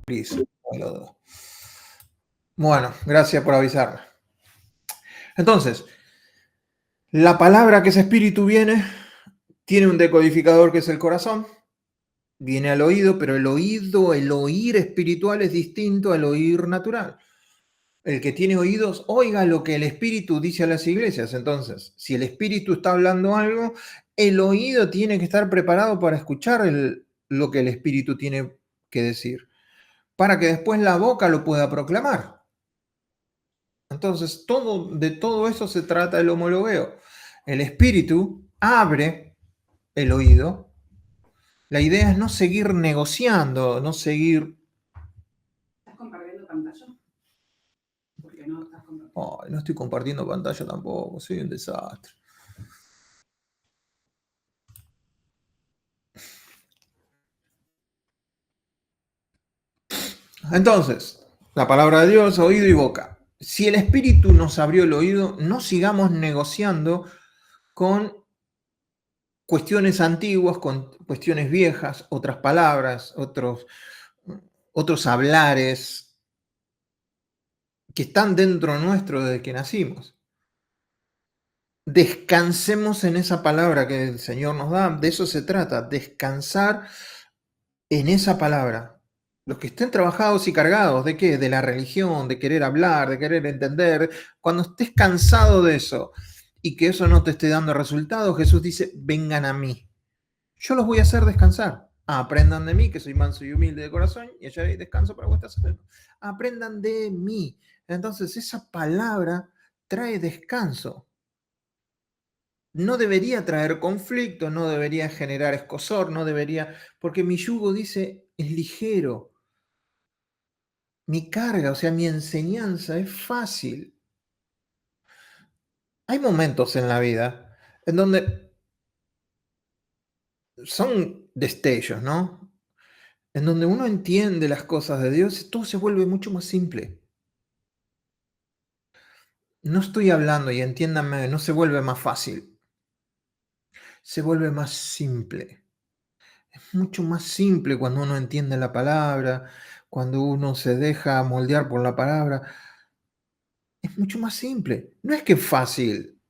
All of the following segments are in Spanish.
Listo. Bueno, gracias por avisarme. Entonces, la palabra que es espíritu viene, tiene un decodificador que es el corazón, viene al oído, pero el oído, el oír espiritual es distinto al oír natural. El que tiene oídos, oiga lo que el espíritu dice a las iglesias. Entonces, si el espíritu está hablando algo, el oído tiene que estar preparado para escuchar lo que el espíritu tiene que decir, para que después la boca lo pueda proclamar. Entonces, de todo eso se trata el homologueo. El espíritu abre el oído. La idea es no seguir negociando, no seguir... ¿Estás compartiendo pantalla? Porque no estás compartiendo. Oh, no estoy compartiendo pantalla tampoco, soy un desastre. Entonces, la palabra de Dios, oído y boca. Si el espíritu nos abrió el oído, no sigamos negociando con cuestiones antiguas, con cuestiones viejas, otras palabras, otros hablares que están dentro nuestro desde que nacimos. Descansemos en esa palabra que el Señor nos da, de eso se trata, descansar en esa palabra. Los que estén trabajados y cargados, ¿de qué? De la religión, de querer hablar, de querer entender. Cuando estés cansado de eso y que eso no te esté dando resultados, Jesús dice, vengan a mí. Yo los voy a hacer descansar. Aprendan de mí, que soy manso y humilde de corazón, y hallaréis descanso para vuestras almas. Aprendan de mí. Entonces, esa palabra trae descanso. No debería traer conflicto, no debería generar escozor, no debería, porque mi yugo dice es ligero, mi carga, o sea, mi enseñanza es fácil. Hay momentos en la vida en donde son destellos, ¿no? En donde uno entiende las cosas de Dios y todo se vuelve mucho más simple. No estoy hablando, y entiéndanme, no se vuelve más fácil, se vuelve más simple. Es mucho más simple cuando uno entiende la palabra, cuando uno se deja moldear por la palabra. Es mucho más simple. No es que es fácil.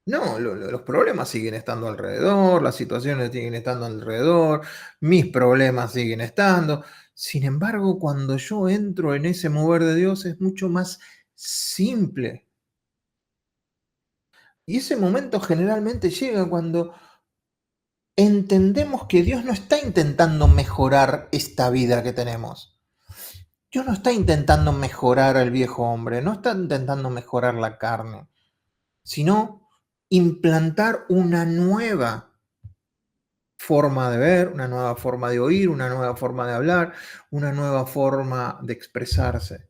No, los problemas siguen estando alrededor, las situaciones siguen estando alrededor, mis problemas siguen estando. Sin embargo, cuando yo entro en ese mover de Dios es mucho más simple. Y ese momento generalmente llega cuando entendemos que Dios no está intentando mejorar esta vida que tenemos. Dios no está intentando mejorar al viejo hombre, no está intentando mejorar la carne, sino implantar una nueva forma de ver, una nueva forma de oír, una nueva forma de hablar, una nueva forma de expresarse.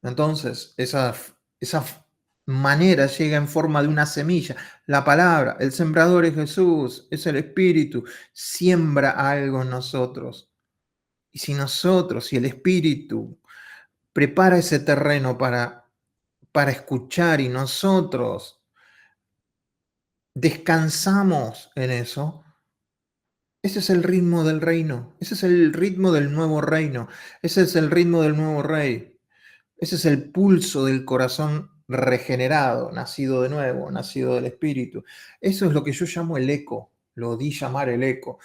Entonces, esa manera llega en forma de una semilla. La palabra, el sembrador es Jesús, es el Espíritu, siembra algo en nosotros. Y si el Espíritu prepara ese terreno para escuchar y nosotros descansamos en eso, ese es el ritmo del reino, ese es el ritmo del nuevo reino, ese es el ritmo del nuevo rey, ese es el pulso del corazón regenerado, nacido de nuevo, nacido del Espíritu. Eso es lo que yo llamo el eco, lo di llamar el eco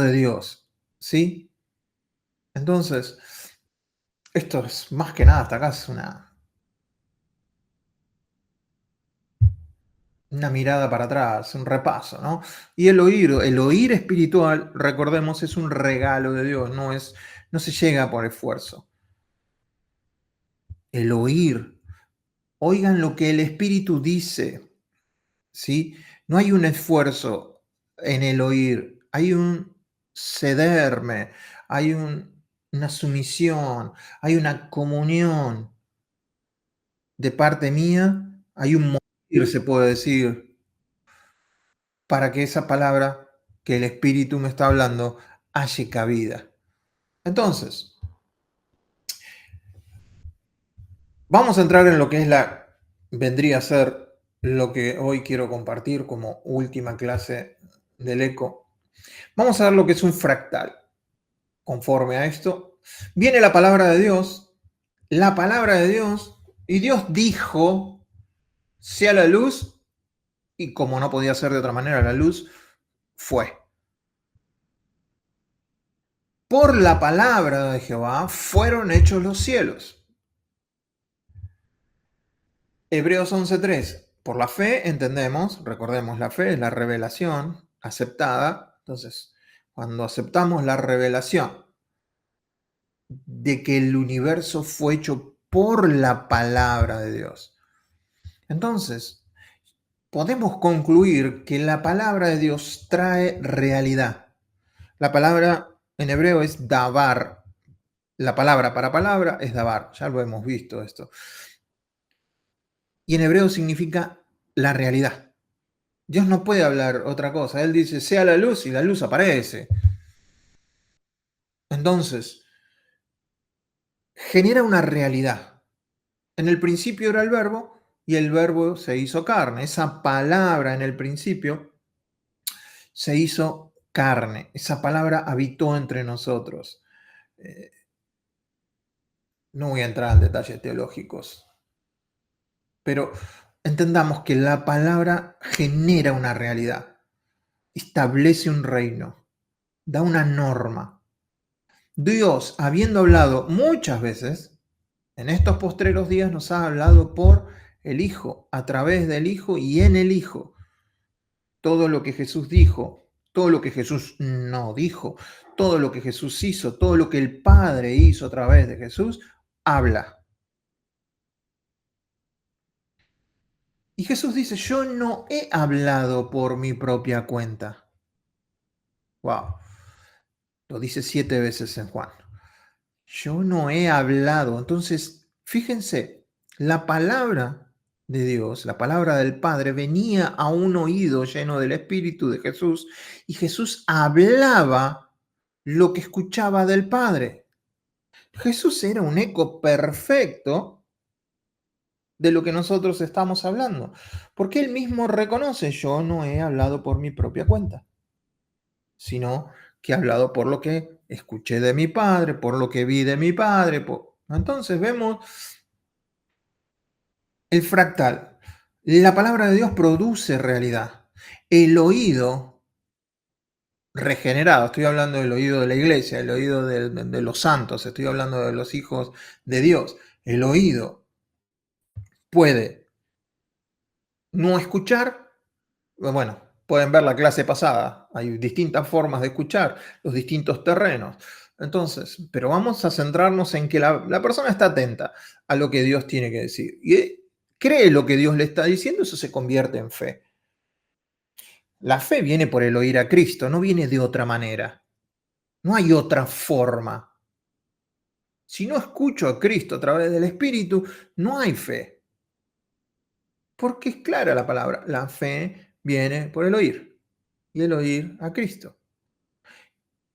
de Dios, ¿sí? Entonces, esto es más que nada, hasta acá es una mirada para atrás, un repaso, ¿no? Y el oír espiritual, recordemos, es un regalo de Dios, no se llega por esfuerzo. El oír, oigan lo que el Espíritu dice, ¿sí? No hay un esfuerzo en el oír, hay un cederme, hay una sumisión, hay una comunión de parte mía, hay un morir, se puede decir, para que esa palabra que el Espíritu me está hablando halle cabida. Entonces, vamos a entrar en lo que vendría a ser lo que hoy quiero compartir como última clase del eco. Vamos a ver lo que es un fractal. conforme a esto, viene la palabra de Dios, y Dios dijo, sea la luz, y como no podía ser de otra manera, la luz fue. Por la palabra de Jehová fueron hechos los cielos. Hebreos 11:3. Por la fe entendemos, recordemos, la fe es la revelación aceptada. Entonces, cuando aceptamos la revelación de que el universo fue hecho por la palabra de Dios, entonces podemos concluir que la palabra de Dios trae realidad. La palabra en hebreo es davar. La palabra para palabra es davar. Ya lo hemos visto esto. Y en hebreo significa la realidad. Dios no puede hablar otra cosa. Él dice, sea la luz y la luz aparece. Entonces, genera una realidad. En el principio era el verbo y el verbo se hizo carne. Esa palabra en el principio se hizo carne. Esa palabra habitó entre nosotros. No voy a entrar en detalles teológicos, pero entendamos que la palabra genera una realidad, establece un reino, da una norma. Dios, habiendo hablado muchas veces, en estos postreros días nos ha hablado por el Hijo, a través del Hijo y en el Hijo. Todo lo que Jesús dijo, todo lo que Jesús no dijo, todo lo que Jesús hizo, todo lo que el Padre hizo a través de Jesús, habla. Y Jesús dice, yo no he hablado por mi propia cuenta. Wow, lo dice 7 veces en Juan. Yo no he hablado. Entonces, fíjense, la palabra de Dios, la palabra del Padre, venía a un oído lleno del Espíritu de Jesús y Jesús hablaba lo que escuchaba del Padre. Jesús era un eco perfecto de lo que nosotros estamos hablando, porque él mismo reconoce, yo no he hablado por mi propia cuenta, sino que he hablado por lo que escuché de mi Padre, por lo que vi de mi Padre. Entonces vemos el fractal. La palabra de Dios produce realidad. El oído regenerado, estoy hablando del oído de la iglesia, el oído de los santos, estoy hablando de los hijos de Dios. El oído puede no escuchar. Bueno, pueden ver la clase pasada, hay distintas formas de escuchar, los distintos terrenos. Entonces, pero vamos a centrarnos en que la persona está atenta a lo que Dios tiene que decir y cree lo que Dios le está diciendo, eso se convierte en fe. La fe viene por el oír a Cristo, no viene de otra manera. No hay otra forma. Si no escucho a Cristo a través del Espíritu, no hay fe. Porque es clara la palabra, la fe viene por el oír y el oír a Cristo.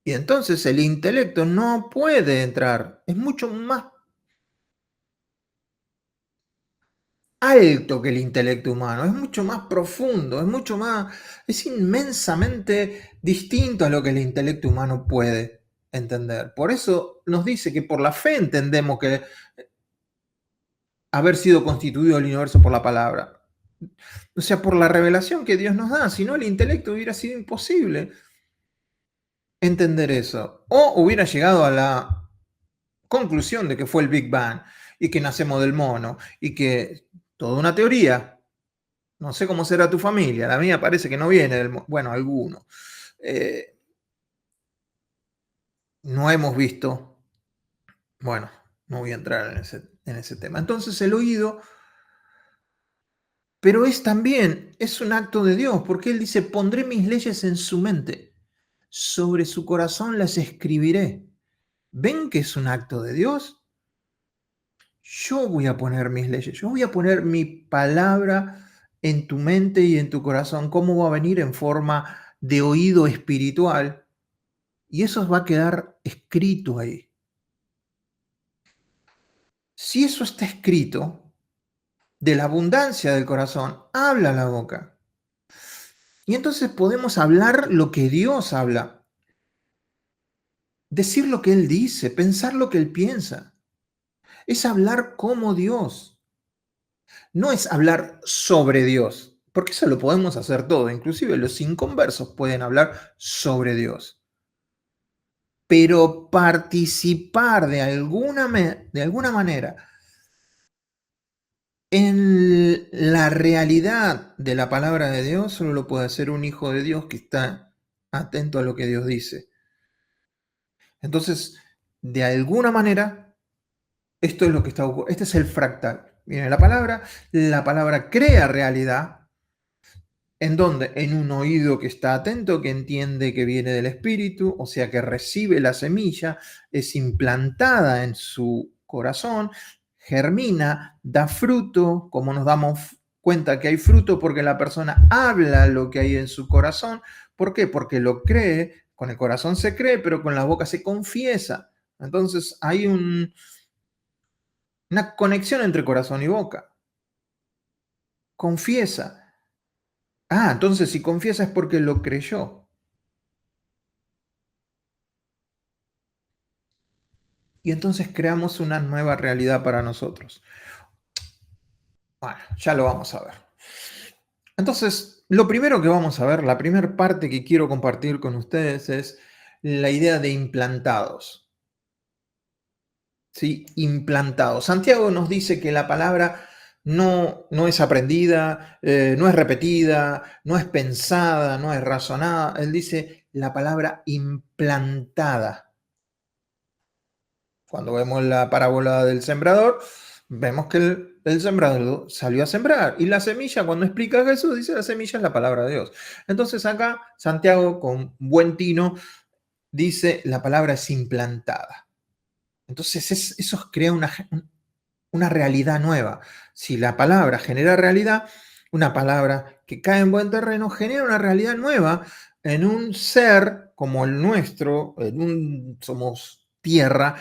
Y entonces el intelecto no puede entrar, es mucho más alto que el intelecto humano, es mucho más profundo, es inmensamente distinto a lo que el intelecto humano puede entender. Por eso nos dice que por la fe entendemos que haber sido constituido el universo por la palabra. O sea, por la revelación que Dios nos da, si no el intelecto hubiera sido imposible entender eso. O hubiera llegado a la conclusión de que fue el Big Bang y que nacemos del mono y que toda una teoría. No sé cómo será tu familia, la mía parece que no viene del mono. Bueno, alguno. No hemos visto, bueno, no voy a entrar en ese tema. Entonces el oído, pero es un acto de Dios, porque Él dice, pondré mis leyes en su mente, sobre su corazón las escribiré. ¿Ven que es un acto de Dios? Yo voy a poner mis leyes, yo voy a poner mi palabra en tu mente y en tu corazón. ¿Cómo va a venir? En forma de oído espiritual. Y eso va a quedar escrito ahí. Si eso está escrito, de la abundancia del corazón, habla la boca. Y entonces podemos hablar lo que Dios habla. decir lo que Él dice, pensar lo que Él piensa. Es hablar como Dios. No es hablar sobre Dios, porque eso lo podemos hacer todo. Inclusive los inconversos pueden hablar sobre Dios. Pero participar de alguna manera en la realidad de la palabra de Dios solo lo puede hacer un hijo de Dios que está atento a lo que Dios dice. Entonces, de alguna manera, esto es lo que está ocurriendo. Este es el fractal. Miren, la palabra crea realidad. ¿En dónde? En un oído que está atento, que entiende que viene del espíritu, o sea, que recibe la semilla, es implantada en su corazón, germina, da fruto, como nos damos cuenta que hay fruto porque la persona habla lo que hay en su corazón. ¿Por qué? Porque lo cree, con el corazón se cree, pero con la boca se confiesa. Entonces hay una conexión entre corazón y boca. Confiesa. Ah, entonces si confiesa es porque lo creyó. Y entonces creamos una nueva realidad para nosotros. Bueno, ya lo vamos a ver. Entonces, lo primero que vamos a ver, la primera parte que quiero compartir con ustedes es la idea de implantados. ¿Sí? Implantados. Santiago nos dice que la palabra no es aprendida, no es repetida, no es pensada, no es razonada. Él dice la palabra implantada. Cuando vemos la parábola del sembrador, vemos que el sembrador salió a sembrar. Y la semilla, cuando explica a Jesús, dice la semilla es la palabra de Dios. Entonces acá Santiago, con buen tino, dice la palabra es implantada. Entonces eso crea una realidad nueva. Si la palabra genera realidad, una palabra que cae en buen terreno genera una realidad nueva en un ser como el nuestro, somos tierra.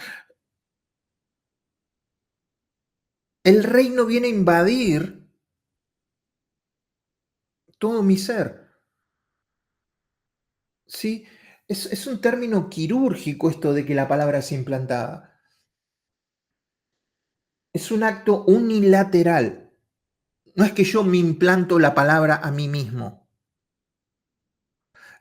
El reino viene a invadir todo mi ser, ¿sí? Es un término quirúrgico esto de que la palabra es implantada. Es un acto unilateral. No es que yo me implanto la palabra a mí mismo.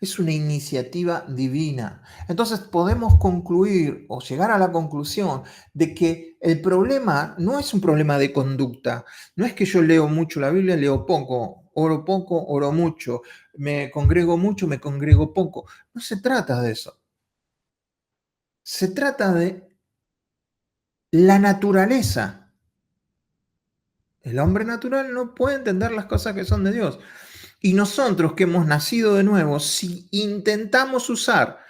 Es una iniciativa divina. Entonces podemos concluir o llegar a la conclusión de que el problema no es un problema de conducta. No es que yo leo mucho la Biblia, leo poco, oro mucho, me congrego poco. No se trata de eso. Se trata de la naturaleza. El hombre natural no puede entender las cosas que son de Dios. Y nosotros que hemos nacido de nuevo, si intentamos usar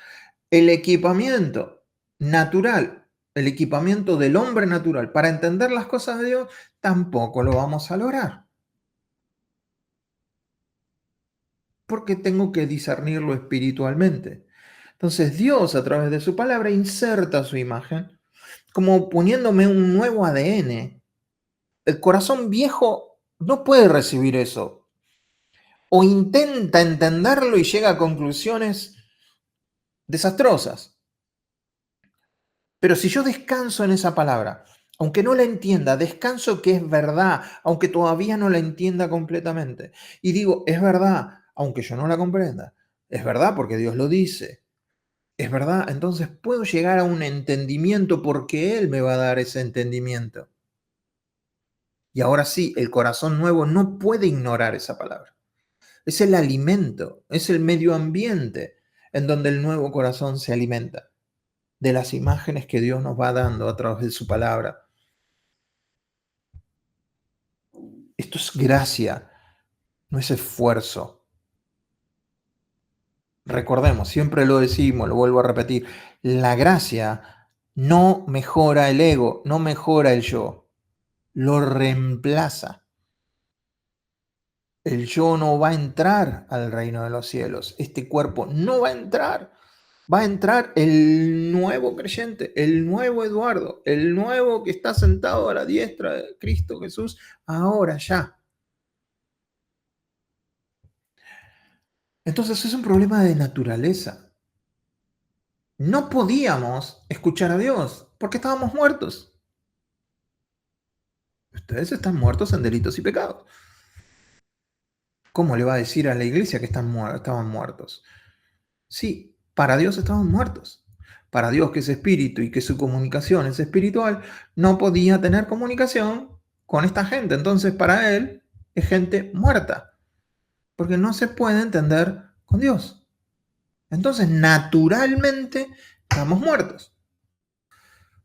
el equipamiento natural, el equipamiento del hombre natural para entender las cosas de Dios, tampoco lo vamos a lograr. Porque tengo que discernirlo espiritualmente. Entonces Dios a través de su palabra inserta su imagen como poniéndome un nuevo ADN. El corazón viejo no puede recibir eso. O intenta entenderlo y llega a conclusiones desastrosas. Pero si yo descanso en esa palabra, aunque no la entienda, descanso que es verdad, aunque todavía no la entienda completamente. Y digo, es verdad, aunque yo no la comprenda. Es verdad porque Dios lo dice. Es verdad, entonces puedo llegar a un entendimiento porque Él me va a dar ese entendimiento. Y ahora sí, el corazón nuevo no puede ignorar esa palabra. Es el alimento, es el medio ambiente en donde el nuevo corazón se alimenta de las imágenes que Dios nos va dando a través de su palabra. Esto es gracia, no es esfuerzo. Recordemos, siempre lo decimos, lo vuelvo a repetir, la gracia no mejora el ego, no mejora el yo, lo reemplaza. El yo no va a entrar al reino de los cielos, este cuerpo no va a entrar. Va a entrar el nuevo creyente, el nuevo Eduardo, el nuevo que está sentado a la diestra de Cristo Jesús, ahora ya. Entonces es un problema de naturaleza. no podíamos escuchar a Dios porque estábamos muertos. Ustedes están muertos en delitos y pecados. ¿Cómo le va a decir a la iglesia que estaban muertos? Sí, para Dios estaban muertos. Para Dios, que es espíritu y que su comunicación es espiritual, no podía tener comunicación con esta gente. Entonces, para él es gente muerta, porque no se puede entender con Dios. Entonces, naturalmente, estamos muertos.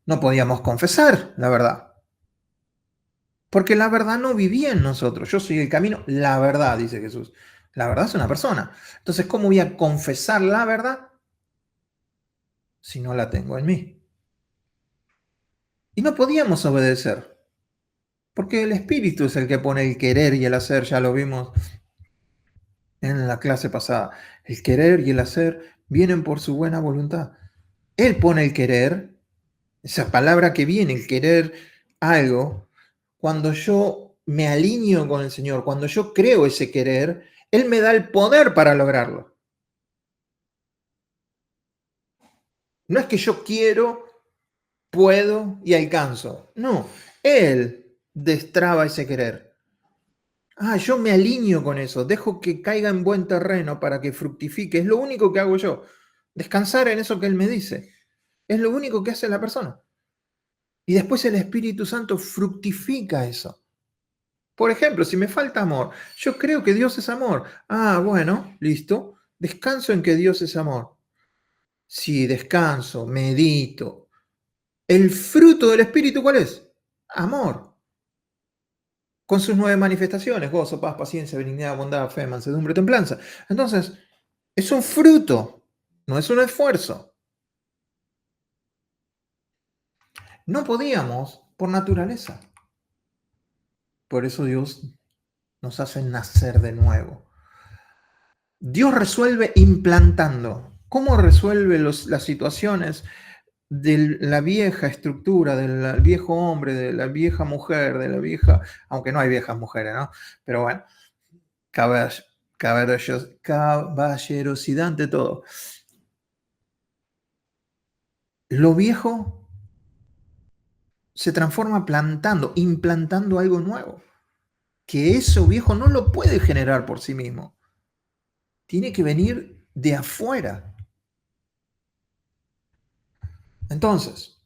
No podíamos confesar la verdad, porque la verdad no vivía en nosotros. Yo soy el camino, la verdad, dice Jesús. La verdad es una persona. Entonces, ¿cómo voy a confesar la verdad si no la tengo en mí? Y no podíamos obedecer, porque el espíritu es el que pone el querer y el hacer, ya lo vimos en la clase pasada. El querer y el hacer vienen por su buena voluntad. Él pone el querer, esa palabra que viene, el querer algo, cuando yo me alineo con el Señor, cuando yo creo ese querer, Él me da el poder para lograrlo. No es que yo quiero, puedo y alcanzo. No, Él destraba ese querer. Yo me alineo con eso, dejo que caiga en buen terreno para que fructifique. Es lo único que hago yo. Descansar en eso que Él me dice. Es lo único que hace la persona. Y después el Espíritu Santo fructifica eso. Por ejemplo, si me falta amor, yo creo que Dios es amor. Bueno, listo. Descanso en que Dios es amor. Si descanso, medito. ¿El fruto del Espíritu cuál es? Amor. Con sus 9 manifestaciones: gozo, paz, paciencia, benignidad, bondad, fe, mansedumbre, templanza. Entonces, es un fruto, no es un esfuerzo. No podíamos por naturaleza. Por eso Dios nos hace nacer de nuevo. Dios resuelve implantando. ¿Cómo resuelve las situaciones de la vieja estructura, del viejo hombre, de la vieja mujer, de la vieja, aunque no hay viejas mujeres, ¿no? Pero bueno, caballerosidad ante todo. Lo viejo se transforma implantando algo nuevo, que eso viejo no lo puede generar por sí mismo. Tiene que venir de afuera. Entonces,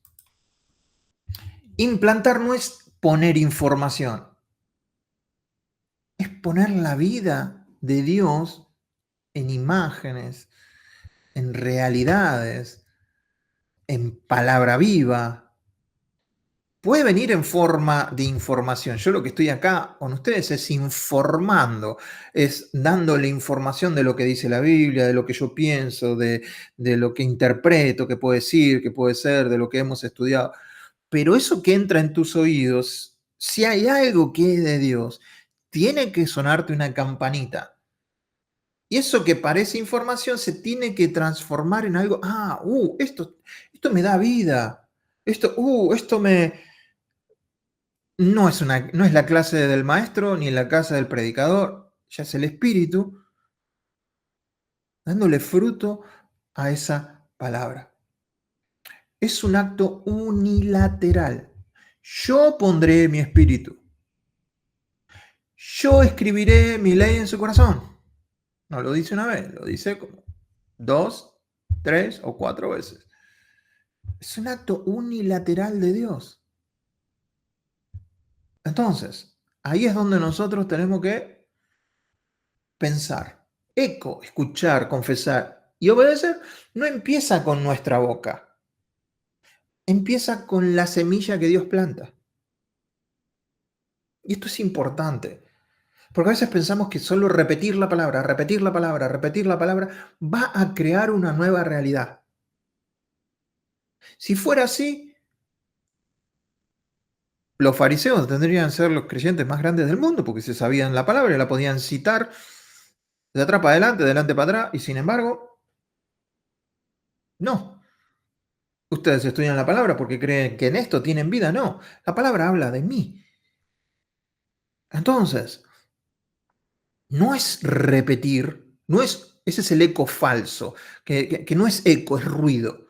implantar no es poner información, es poner la vida de Dios en imágenes, en realidades, en palabra viva. Puede venir en forma de información. Yo lo que estoy acá con ustedes es informando, es dándole información de lo que dice la Biblia, de lo que yo pienso, de lo que interpreto, que puede decir, que puede ser, de lo que hemos estudiado. Pero eso que entra en tus oídos, si hay algo que es de Dios, tiene que sonarte una campanita. Y eso que parece información se tiene que transformar en algo. Esto me da vida. Esto me... No es la clase del maestro ni la casa del predicador, ya es el espíritu dándole fruto a esa palabra. Es un acto unilateral. Yo pondré mi espíritu. Yo escribiré mi ley en su corazón. No lo dice una vez, lo dice como 2, 3 o 4 veces. Es un acto unilateral de Dios. Entonces, ahí es donde nosotros tenemos que pensar. Escuchar, confesar y obedecer no empieza con nuestra boca. Empieza con la semilla que Dios planta. Y esto es importante. Porque a veces pensamos que solo repetir la palabra, va a crear una nueva realidad. Si fuera así, los fariseos tendrían que ser los creyentes más grandes del mundo, porque se sabían la palabra y la podían citar de atrás para adelante, de adelante para atrás, y sin embargo, no. Ustedes estudian la palabra porque creen que en esto tienen vida. No, la palabra habla de mí. Entonces, no es repetir, ese es el eco falso, que no es eco, es ruido.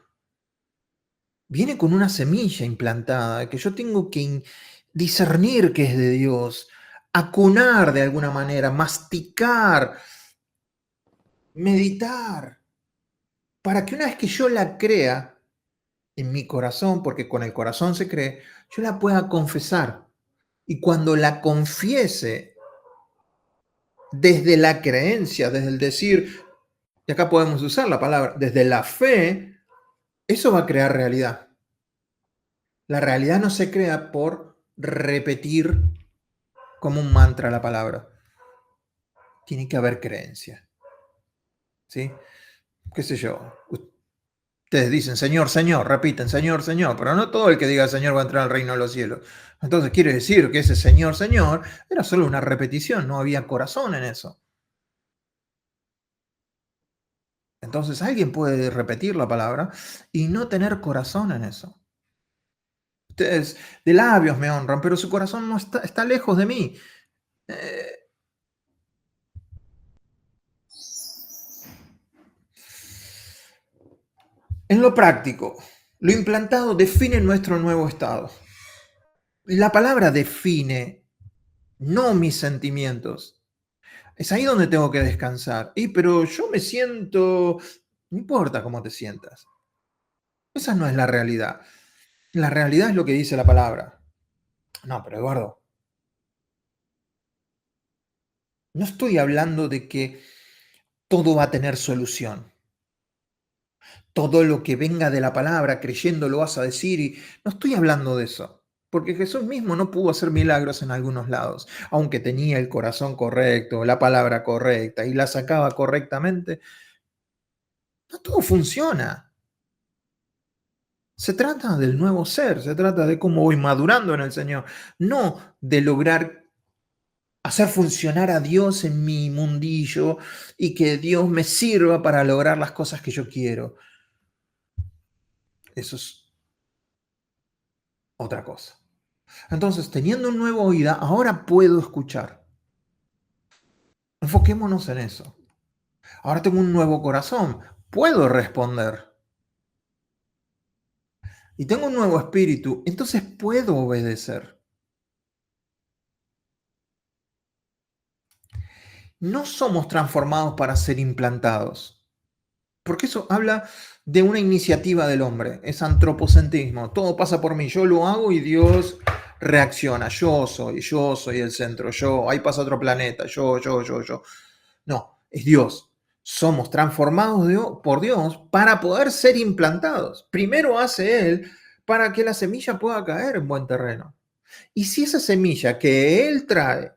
viene con una semilla implantada que yo tengo que discernir que es de Dios, acunar de alguna manera, masticar, meditar, para que una vez que yo la crea en mi corazón, porque con el corazón se cree, yo la pueda confesar. Y cuando la confiese desde la creencia, desde el decir, y acá podemos usar la palabra, desde la fe, eso va a crear realidad. La realidad no se crea por repetir como un mantra la palabra. Tiene que haber creencia. ¿Sí? ¿Qué sé yo? Ustedes dicen, Señor, Señor, repiten, Señor, Señor, pero no todo el que diga Señor va a entrar al reino de los cielos. Entonces quiere decir que ese Señor, Señor era solo una repetición, no había corazón en eso. Entonces alguien puede repetir la palabra y no tener corazón en eso. Ustedes de labios me honran, pero su corazón no está lejos de mí. Eh, en lo práctico, lo implantado define nuestro nuevo estado. La palabra define, no mis sentimientos. Es ahí donde tengo que descansar. Pero yo me siento, no importa cómo te sientas. Esa no es la realidad. La realidad es lo que dice la palabra. No, pero Eduardo, no estoy hablando de que todo va a tener solución. Todo lo que venga de la palabra, creyendo lo vas a decir, y no estoy hablando de eso. Porque Jesús mismo no pudo hacer milagros en algunos lados, aunque tenía el corazón correcto, la palabra correcta y la sacaba correctamente. No todo funciona. Se trata del nuevo ser, se trata de cómo voy madurando en el Señor, no de lograr hacer funcionar a Dios en mi mundillo y que Dios me sirva para lograr las cosas que yo quiero. Eso es otra cosa. Entonces, teniendo un nuevo oído, ahora puedo escuchar. Enfoquémonos en eso. Ahora tengo un nuevo corazón, puedo responder. Y tengo un nuevo espíritu, entonces puedo obedecer. No somos transformados para ser implantados, porque eso habla de una iniciativa del hombre, es antropocentrismo, todo pasa por mí, yo lo hago y Dios reacciona, yo soy el centro, yo, ahí pasa otro planeta, yo. No, es Dios. Somos transformados por Dios para poder ser implantados. Primero hace Él para que la semilla pueda caer en buen terreno. Y si esa semilla que Él trae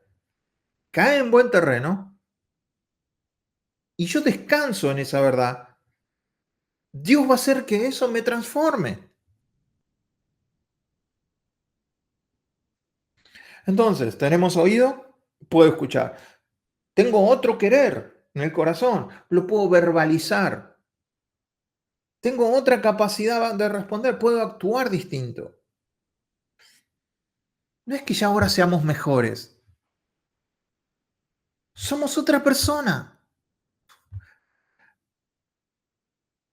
cae en buen terreno y yo descanso en esa verdad, Dios va a hacer que eso me transforme. Entonces, tenemos oído, puedo escuchar. Tengo otro querer en el corazón, lo puedo verbalizar. Tengo otra capacidad de responder, puedo actuar distinto. No es que ya ahora seamos mejores, somos otra persona.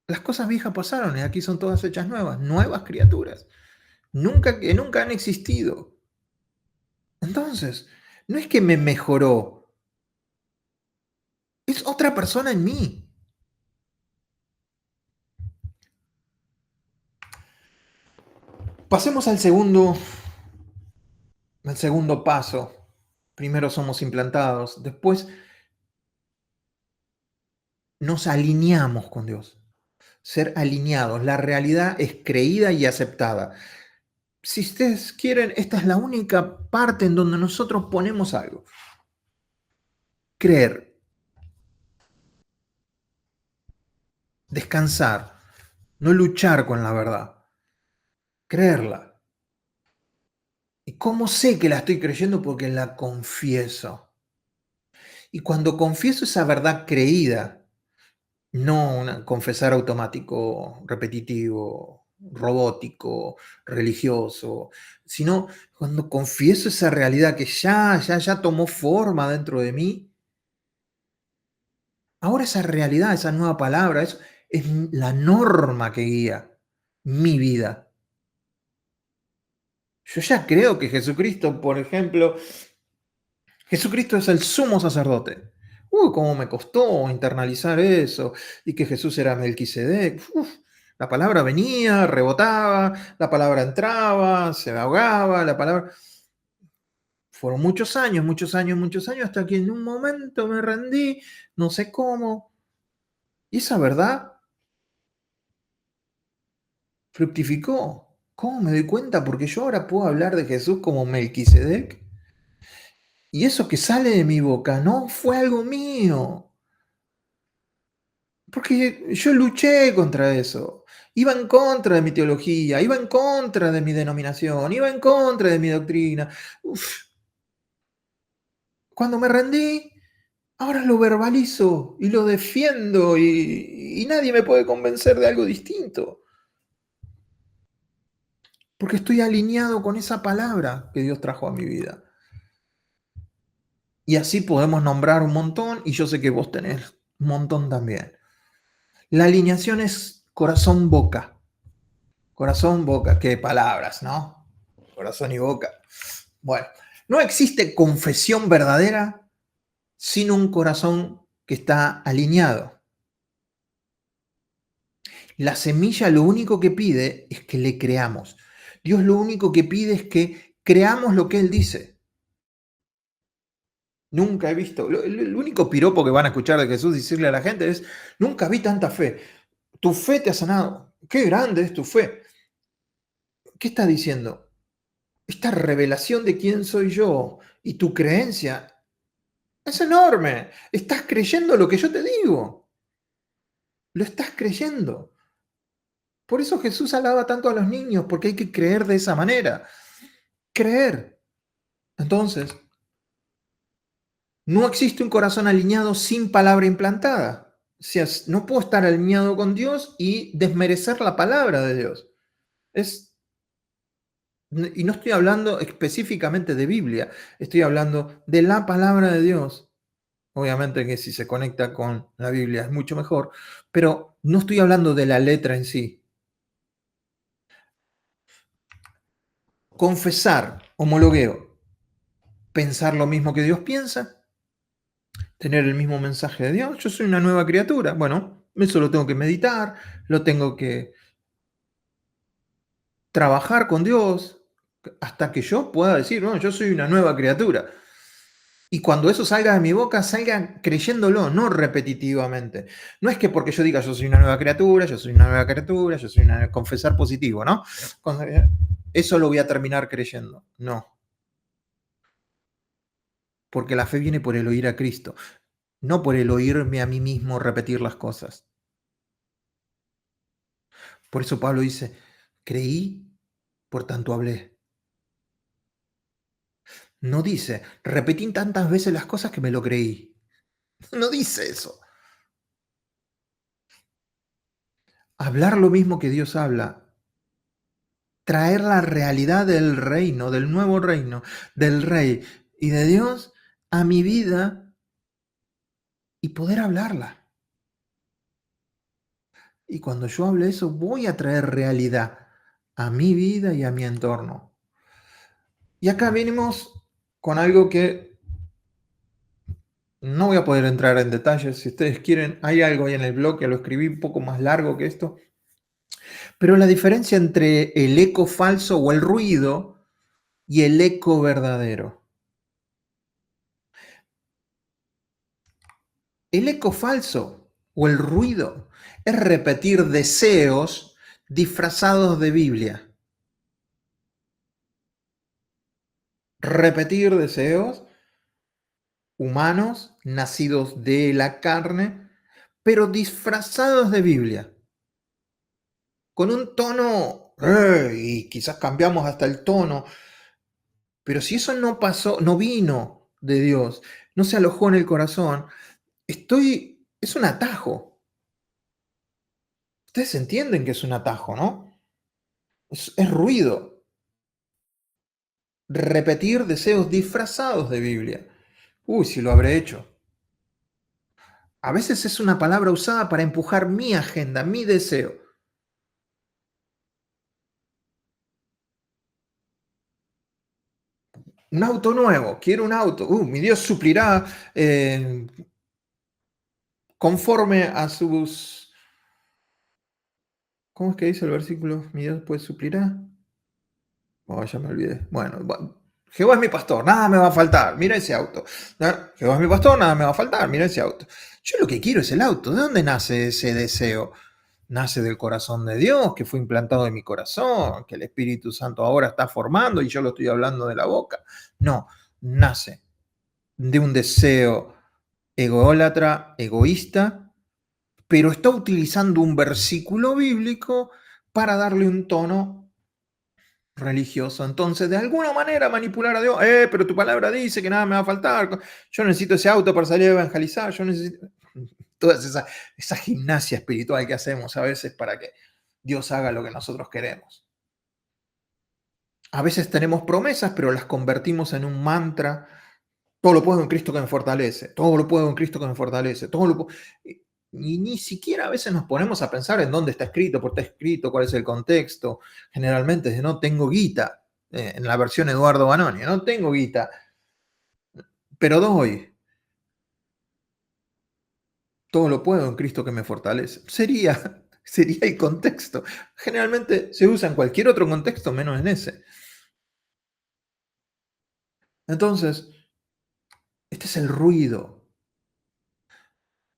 Las cosas viejas pasaron y aquí son todas hechas nuevas, nuevas criaturas, que nunca han existido. Entonces, no es que me mejoró, es otra persona en mí. Pasemos al segundo paso. Primero somos implantados, después nos alineamos con Dios. Ser alineados, la realidad es creída y aceptada. Si ustedes quieren, esta es la única parte en donde nosotros ponemos algo. Creer, descansar, no luchar con la verdad, creerla. ¿Y cómo sé que la estoy creyendo? Porque la confieso. Y cuando confieso esa verdad creída, no un confesar automático, repetitivo, robótico, religioso, sino cuando confieso esa realidad que ya tomó forma dentro de mí, ahora esa realidad, esa nueva palabra, es la norma que guía mi vida. Yo ya creo que Jesucristo, por ejemplo, Jesucristo es el sumo sacerdote. Uy, cómo me costó internalizar eso. Y que Jesús era Melquisedec. Uf, la palabra venía, rebotaba, la palabra entraba, se ahogaba, la palabra... Fueron muchos años, muchos años, muchos años, hasta que en un momento me rendí, no sé cómo. Y esa verdad fructificó. ¿Cómo me doy cuenta? Porque yo ahora puedo hablar de Jesús como Melquisedec. Y eso que sale de mi boca no fue algo mío. Porque yo luché contra eso. Iba en contra de mi teología, iba en contra de mi denominación, iba en contra de mi doctrina. Uf, cuando me rendí, ahora lo verbalizo y lo defiendo y nadie me puede convencer de algo distinto. Porque estoy alineado con esa palabra que Dios trajo a mi vida. Y así podemos nombrar un montón y yo sé que vos tenés un montón también. La alineación es corazón-boca. Corazón-boca, qué palabras, ¿no? Corazón y boca. Bueno, no existe confesión verdadera sin un corazón que está alineado. La semilla lo único que pide es que le creamos. Dios lo único que pide es que creamos lo que Él dice. Nunca he visto, el único piropo que van a escuchar de Jesús decirle a la gente es, nunca vi tanta fe. Tu fe te ha sanado. Qué grande es tu fe. ¿Qué está diciendo? Esta revelación de quién soy yo y tu creencia es enorme. Estás creyendo lo que yo te digo. Lo estás creyendo. Por eso Jesús alaba tanto a los niños, porque hay que creer de esa manera. Creer. Entonces, no existe un corazón alineado sin palabra implantada. O sea, no puedo estar alineado con Dios y desmerecer la palabra de Dios. Y no estoy hablando específicamente de Biblia, estoy hablando de la palabra de Dios. Obviamente que si se conecta con la Biblia es mucho mejor, pero no estoy hablando de la letra en sí. Confesar, homologueo, pensar lo mismo que Dios piensa, tener el mismo mensaje de Dios. Yo soy una nueva criatura. Bueno, eso lo tengo que meditar, lo tengo que trabajar con Dios hasta que yo pueda decir, no, yo soy una nueva criatura. Y cuando eso salga de mi boca, salga creyéndolo, no repetitivamente. No es que porque yo diga yo soy una nueva criatura, yo soy una nueva criatura, yo soy una... confesar positivo, ¿no? Eso lo voy a terminar creyendo. No. Porque la fe viene por el oír a Cristo, no por el oírme a mí mismo repetir las cosas. Por eso Pablo dice, creí, por tanto hablé. No dice, repetí tantas veces las cosas que me lo creí. No dice eso. Hablar lo mismo que Dios habla, traer la realidad del reino, del nuevo reino, del rey y de Dios a mi vida y poder hablarla. Y cuando yo hable eso, voy a traer realidad a mi vida y a mi entorno. Y acá venimos con algo que no voy a poder entrar en detalles. Si ustedes quieren, hay algo ahí en el blog que lo escribí un poco más largo que esto. Pero la diferencia entre el eco falso o el ruido y el eco verdadero. El eco falso o el ruido es repetir deseos disfrazados de Biblia. Repetir deseos humanos, nacidos de la carne, pero disfrazados de Biblia. Con un tono, y quizás cambiamos hasta el tono, pero si eso no pasó, no vino de Dios, no se alojó en el corazón, es un atajo. Ustedes entienden que es un atajo, ¿no? Es ruido. Repetir deseos disfrazados de Biblia. Uy, si lo habré hecho. A veces es una palabra usada para empujar mi agenda, mi deseo. Un auto nuevo, quiero un auto. Mi Dios suplirá conforme a sus... ¿Cómo es que dice el versículo? Mi Dios pues suplirá. Oh, ya me olvidé. Bueno, Jehová es mi pastor, nada me va a faltar. Mira ese auto. Jehová es mi pastor, nada me va a faltar. Mira ese auto. Yo lo que quiero es el auto. ¿De dónde nace ese deseo? Nace del corazón de Dios, que fue implantado en mi corazón, que el Espíritu Santo ahora está formando y yo lo estoy hablando de la boca. No, nace de un deseo ególatra, egoísta, pero está utilizando un versículo bíblico para darle un tono religioso. Entonces, de alguna manera manipular a Dios, pero tu palabra dice que nada me va a faltar, yo necesito ese auto para salir a evangelizar, yo necesito toda esa gimnasia espiritual que hacemos a veces para que Dios haga lo que nosotros queremos. A veces tenemos promesas, pero las convertimos en un mantra. Todo lo puedo en Cristo que me fortalece, todo lo puedo en Cristo que me fortalece, todo lo puedo. Y ni siquiera a veces nos ponemos a pensar en dónde está escrito, por qué está escrito, cuál es el contexto. Generalmente es de no tengo guita, en la versión Eduardo Banoni, no tengo guita, pero doy. Todo lo puedo en Cristo que me fortalece. Sería el contexto. Generalmente se usa en cualquier otro contexto menos en ese. Entonces, este es el ruido.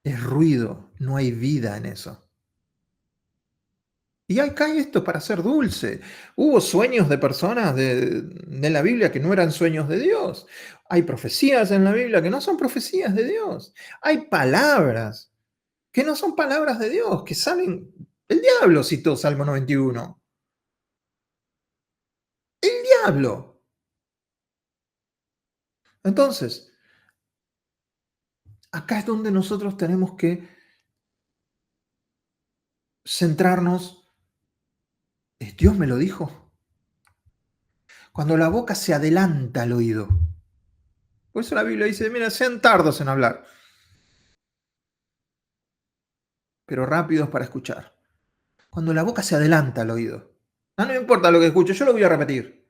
Es ruido, no hay vida en eso. Y acá hay esto para ser dulce. Hubo sueños de personas de la Biblia que no eran sueños de Dios. Hay profecías en la Biblia que no son profecías de Dios. Hay palabras que no son palabras de Dios, que salen... El diablo citó Salmo 91. El diablo. Entonces, acá es donde nosotros tenemos que centrarnos. Dios me lo dijo. Cuando la boca se adelanta al oído. Por eso la Biblia dice, mira, sean tardos en hablar, pero rápidos para escuchar. Cuando la boca se adelanta al oído. No me importa lo que escucho, yo lo voy a repetir.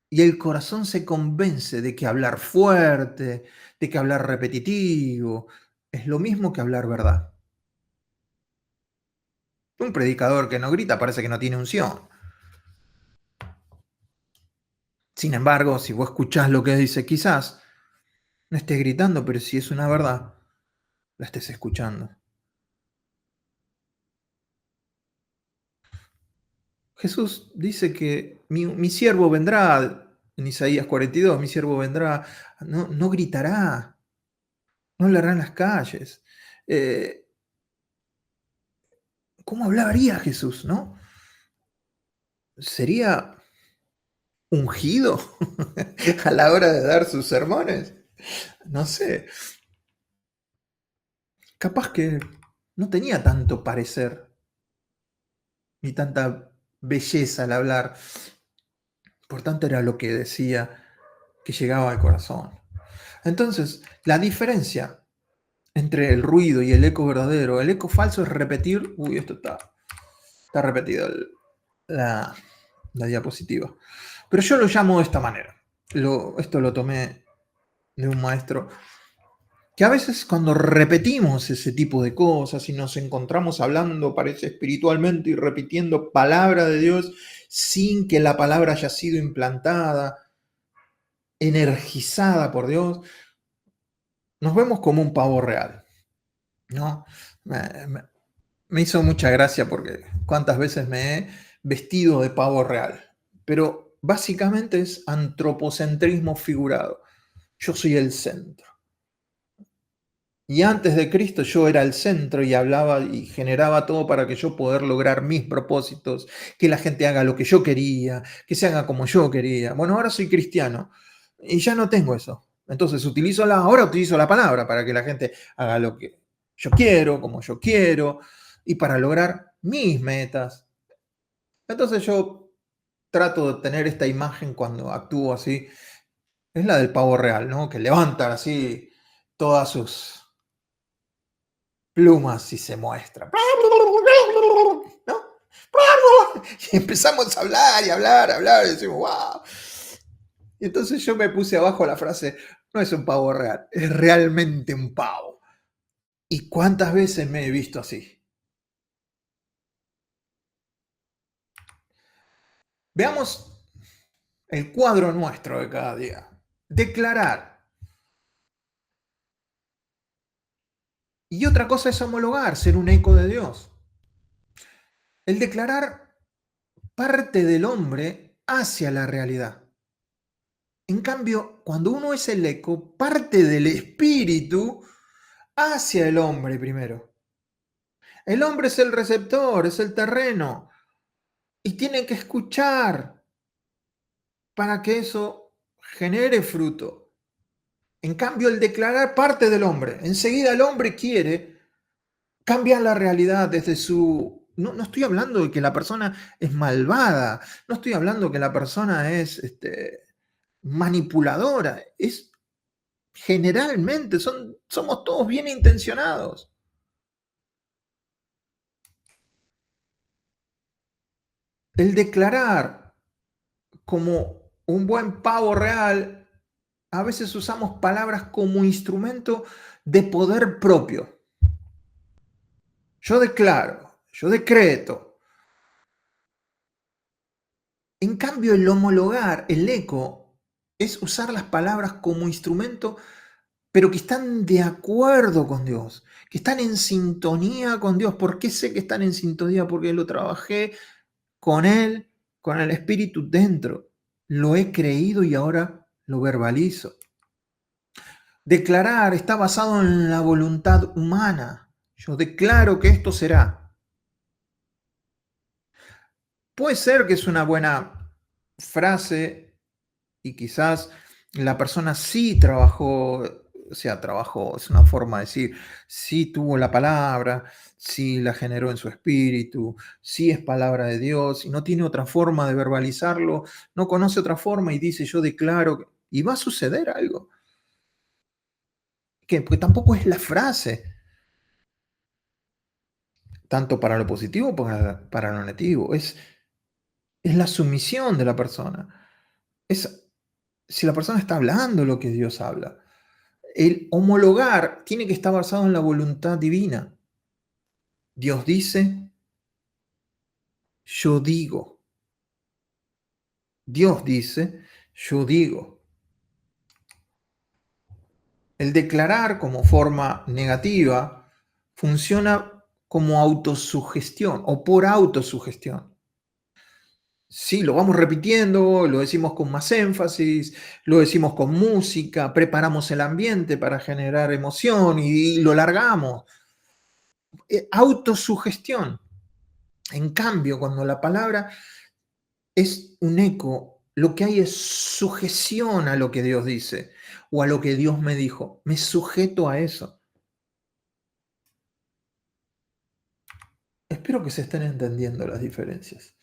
Y el corazón se convence de que hablar fuerte, de que hablar repetitivo, es lo mismo que hablar verdad. Un predicador que no grita parece que no tiene unción. Sin embargo, si vos escuchás lo que dice, quizás no estés gritando, pero si es una verdad, la estés escuchando. Jesús dice que mi siervo vendrá, en Isaías 42, mi siervo vendrá, no gritará, no hablará en las calles. ¿Cómo hablaría Jesús, no? ¿Sería ungido a la hora de dar sus sermones? No sé. Capaz que no tenía tanto parecer ni tanta belleza al hablar. Por tanto, era lo que decía que llegaba al corazón. Entonces, la diferencia entre el ruido y el eco verdadero, el eco falso es repetir. Uy, esto está repetido la diapositiva. Pero yo lo llamo de esta manera. Esto lo tomé de un maestro. Que a veces cuando repetimos ese tipo de cosas y nos encontramos hablando, parece espiritualmente y repitiendo palabra de Dios sin que la palabra haya sido implantada, energizada por Dios, nos vemos como un pavo real, ¿no? Me hizo mucha gracia porque cuántas veces me he vestido de pavo real, pero básicamente es antropocentrismo figurado. Yo soy el centro. Y antes de Cristo yo era el centro y hablaba y generaba todo para que yo poder lograr mis propósitos, que la gente haga lo que yo quería, que se haga como yo quería. Bueno, ahora soy cristiano y ya no tengo eso. Entonces ahora utilizo la palabra para que la gente haga lo que yo quiero, como yo quiero, y para lograr mis metas. Entonces yo trato de tener esta imagen cuando actúo así, es la del pavo real, ¿no? Que levanta así todas sus plumas y se muestra. ¿No? Y empezamos a hablar y hablar, y decimos, wow. Y entonces yo me puse abajo la frase, no es un pavo real, es realmente un pavo. ¿Y cuántas veces me he visto así? Veamos el cuadro nuestro de cada día. Declarar. Y otra cosa es homologar, ser un eco de Dios. El declarar parte del hombre hacia la realidad. En cambio, cuando uno es el eco, parte del espíritu hacia el hombre primero. El hombre es el receptor, es el terreno, y tiene que escuchar para que eso genere fruto. En cambio, el declarar parte del hombre, enseguida el hombre quiere cambiar la realidad desde su... No, no estoy hablando de que la persona es malvada, no estoy hablando que la persona es manipuladora, es generalmente, somos todos bien intencionados. El declarar como un buen pavo real, a veces usamos palabras como instrumento de poder propio. Yo declaro, yo decreto. En cambio, el homologar, el eco, es usar las palabras como instrumento, pero que están de acuerdo con Dios, que están en sintonía con Dios. ¿Por qué sé que están en sintonía? Porque lo trabajé con Él, con el Espíritu dentro. Lo he creído y ahora lo verbalizo. Declarar está basado en la voluntad humana. Yo declaro que esto será. Puede ser que es una buena frase y quizás la persona sí trabajó, o sea, trabajó, es una forma de decir, sí tuvo la palabra, sí la generó en su espíritu, sí es palabra de Dios y no tiene otra forma de verbalizarlo, no conoce otra forma y dice yo declaro, y va a suceder algo. Que porque tampoco es la frase, tanto para lo positivo como para lo negativo, es la sumisión de la persona. Es si la persona está hablando lo que Dios habla. El homologar tiene que estar basado en la voluntad divina. Dios dice, yo digo. Dios dice, yo digo. El declarar como forma negativa funciona como autosugestión o por autosugestión. Sí, lo vamos repitiendo, lo decimos con más énfasis, lo decimos con música, preparamos el ambiente para generar emoción y lo largamos. Autosugestión. En cambio, cuando la palabra es un eco, lo que hay es sujeción a lo que Dios dice o a lo que Dios me dijo. Me sujeto a eso. Espero que se estén entendiendo las diferencias.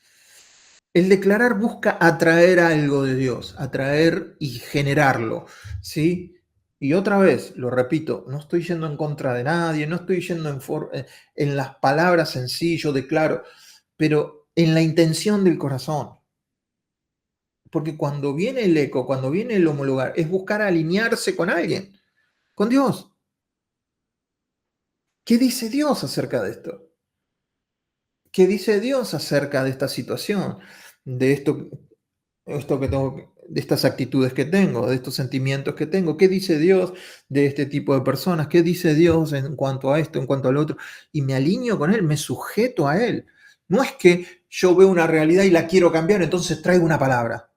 El declarar busca atraer algo de Dios, atraer y generarlo, ¿sí? Y otra vez, lo repito, no estoy yendo en contra de nadie, no estoy yendo en las palabras en sí, yo declaro, pero en la intención del corazón. Porque cuando viene el eco, cuando viene el homologar, es buscar alinearse con alguien, con Dios. ¿Qué dice Dios acerca de esto? ¿Qué dice Dios acerca de esta situación? De esto que tengo, de estas actitudes que tengo, de estos sentimientos que tengo. ¿Qué dice Dios de este tipo de personas? ¿Qué dice Dios en cuanto a esto, en cuanto al otro? Y me alineo con Él, me sujeto a Él. No es que yo veo una realidad y la quiero cambiar, entonces traigo una palabra.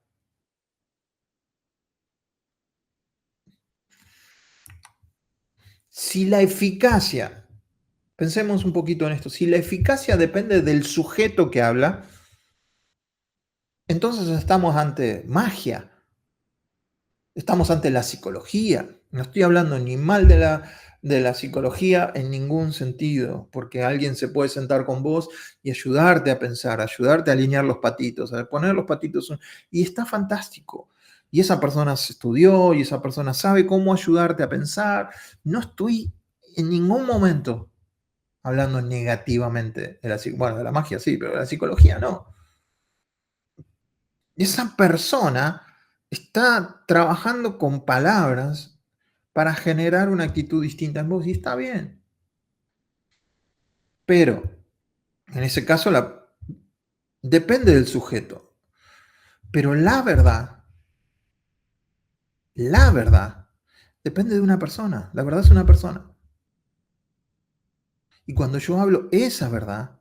Si la eficacia, pensemos un poquito en esto, si la eficacia depende del sujeto que habla, entonces estamos ante magia, estamos ante la psicología. No estoy hablando ni mal de la psicología en ningún sentido, porque alguien se puede sentar con vos y ayudarte a pensar, ayudarte a alinear los patitos, a poner los patitos, y está fantástico. Y esa persona se estudió y esa persona sabe cómo ayudarte a pensar. No estoy en ningún momento hablando negativamente de bueno, de la magia sí, pero de la psicología no. Esa persona está trabajando con palabras para generar una actitud distinta en vos y está bien. Pero en ese caso depende del sujeto. Pero la verdad, depende de una persona. La verdad es una persona. Y cuando yo hablo esa verdad,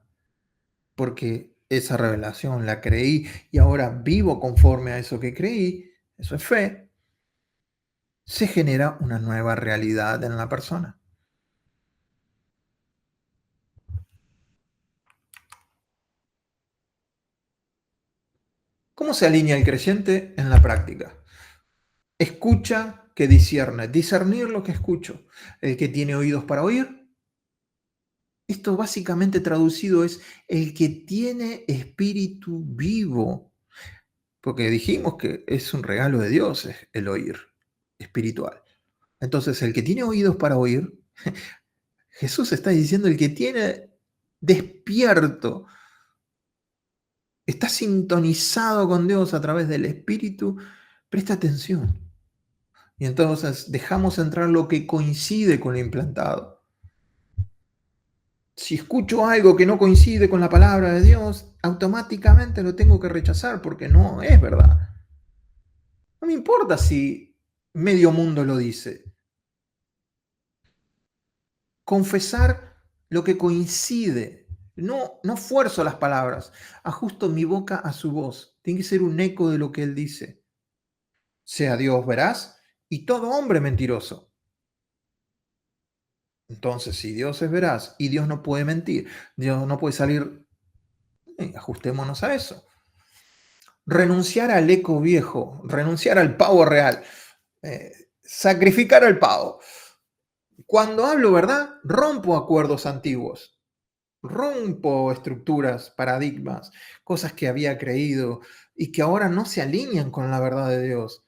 porque esa revelación la creí y ahora vivo conforme a eso que creí, eso es fe, se genera una nueva realidad en la persona. ¿Cómo se alinea el creyente en la práctica? Escucha que discierne, discernir lo que escucho. El que tiene oídos para oír, esto básicamente traducido es el que tiene espíritu vivo, porque dijimos que es un regalo de Dios el oír espiritual. Entonces, el que tiene oídos para oír, Jesús está diciendo el que tiene despierto, está sintonizado con Dios a través del espíritu, presta atención. Y entonces dejamos entrar lo que coincide con lo implantado. Si escucho algo que no coincide con la palabra de Dios, automáticamente lo tengo que rechazar porque no es verdad. No me importa si medio mundo lo dice. Confesar lo que coincide. No fuerzo las palabras, ajusto mi boca a su voz. Tiene que ser un eco de lo que él dice. Sea Dios veraz y todo hombre mentiroso. Entonces, si Dios es veraz y Dios no puede mentir, Dios no puede salir, ajustémonos a eso. Renunciar al eco viejo, renunciar al pavo real, sacrificar al pavo. Cuando hablo verdad, rompo acuerdos antiguos, rompo estructuras, paradigmas, cosas que había creído y que ahora no se alinean con la verdad de Dios.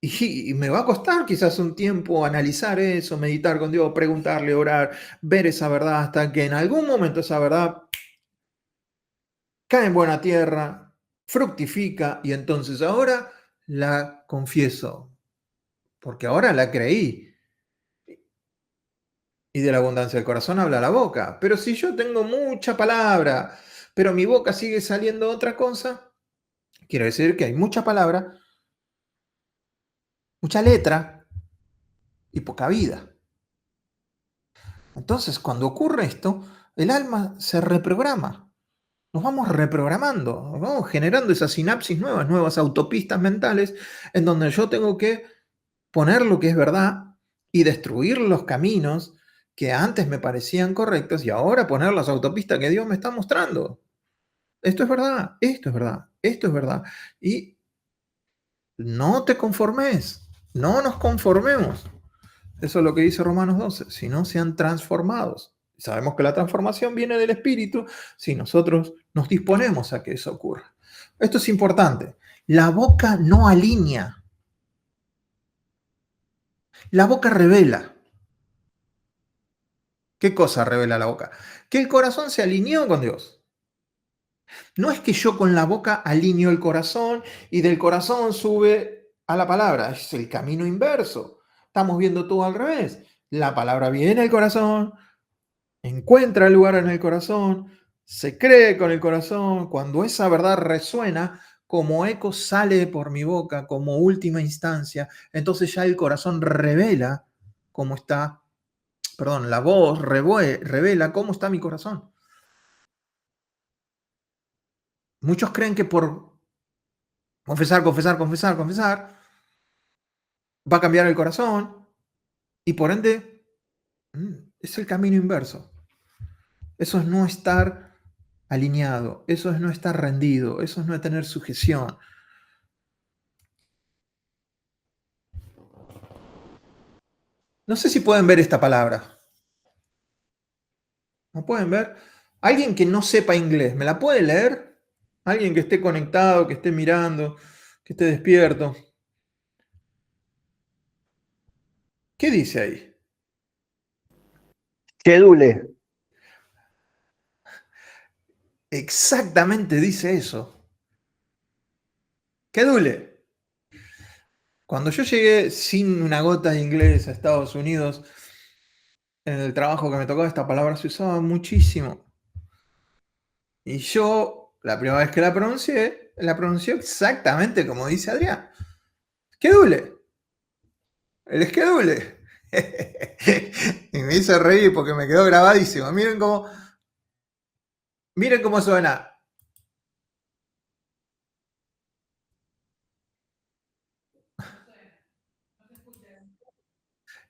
Y me va a costar quizás un tiempo analizar eso, meditar con Dios, preguntarle, orar, ver esa verdad hasta que en algún momento esa verdad cae en buena tierra, fructifica y entonces ahora la confieso, porque ahora la creí. Y de la abundancia del corazón habla la boca. Pero si yo tengo mucha palabra, pero mi boca sigue saliendo otra cosa, quiero decir que hay mucha palabra, mucha letra y poca vida. Entonces, cuando ocurre esto, el alma se reprograma. Nos vamos reprogramando, nos vamos generando esas sinapsis nuevas, nuevas autopistas mentales, en donde yo tengo que poner lo que es verdad y destruir los caminos que antes me parecían correctos y ahora poner las autopistas que Dios me está mostrando. Esto es verdad, esto es verdad, esto es verdad. Y no te conformes, no nos conformemos. Eso es lo que dice Romanos 12, si no sean transformados. Sabemos que la transformación viene del Espíritu si nosotros nos disponemos a que eso ocurra. Esto es importante. La boca no alinea, la boca revela. ¿Qué cosa revela la boca? Que el corazón se alineó con Dios. No es que yo con la boca alineo el corazón y del corazón sube a la palabra. Es el camino inverso. Estamos viendo todo al revés. La palabra viene al corazón, encuentra el lugar en el corazón, se cree con el corazón. Cuando esa verdad resuena, como eco sale por mi boca, como última instancia, entonces ya el corazón revela cómo está, perdón, la voz revela cómo está mi corazón. Muchos creen que por confesar, confesar, confesar, confesar, va a cambiar el corazón y por ende es el camino inverso. Eso es no estar alineado, eso es no estar rendido, eso es no tener sujeción. No sé si pueden ver esta palabra. ¿No pueden ver? Alguien que no sepa inglés, ¿me la puede leer? Alguien que esté conectado, que esté mirando, que esté despierto. ¿Qué dice ahí? Schedule. Exactamente dice eso. ¿Qué dule? Cuando yo llegué sin una gota de inglés a Estados Unidos, en el trabajo que me tocó, esta palabra se usaba muchísimo. Y yo, la primera vez que la pronuncié exactamente como dice Adrián. Schedule. El schedule. Y me hizo reír porque me quedó grabadísimo. Miren cómo suena.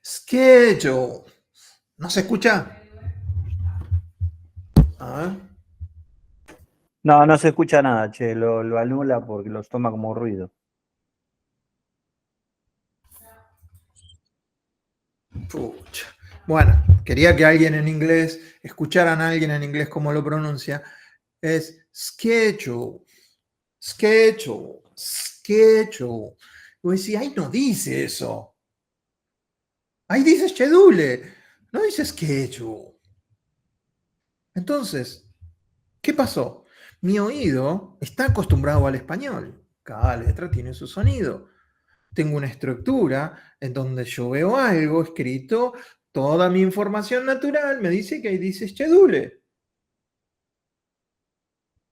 Schedule. ¿No se escucha? A ver. No, no se escucha nada, che, lo anula porque los toma como ruido. Pucha. Bueno, quería que alguien en inglés, escucharan a alguien en inglés cómo lo pronuncia. Es schedule, schedule, schedule. Y vos decís, ahí no dice eso. Ahí dice schedule, no dice schedule. Entonces, ¿qué pasó? Mi oído está acostumbrado al español. Cada letra tiene su sonido. Tengo una estructura en donde yo veo algo escrito, toda mi información natural me dice que ahí dice schedule.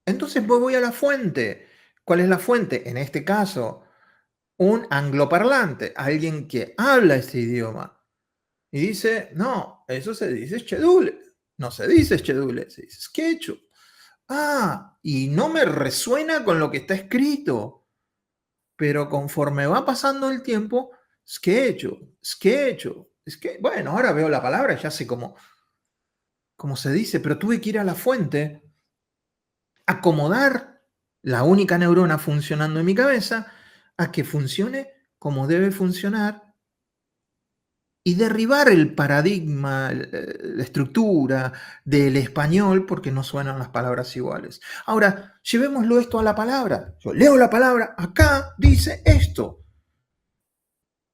Entonces voy a la fuente. ¿Cuál es la fuente? En este caso, un angloparlante, alguien que habla este idioma. Y dice, no, eso se dice schedule. No se dice schedule, se dice schedule. Ah, y no me resuena con lo que está escrito. Pero conforme va pasando el tiempo, schedule, schedule, bueno, ahora veo la palabra y ya sé cómo se dice, pero tuve que ir a la fuente, acomodar la única neurona funcionando en mi cabeza a que funcione como debe funcionar y derribar el paradigma, la estructura del español porque no suenan las palabras iguales. Ahora, llevémoslo esto a la palabra. Yo leo la palabra, acá dice esto.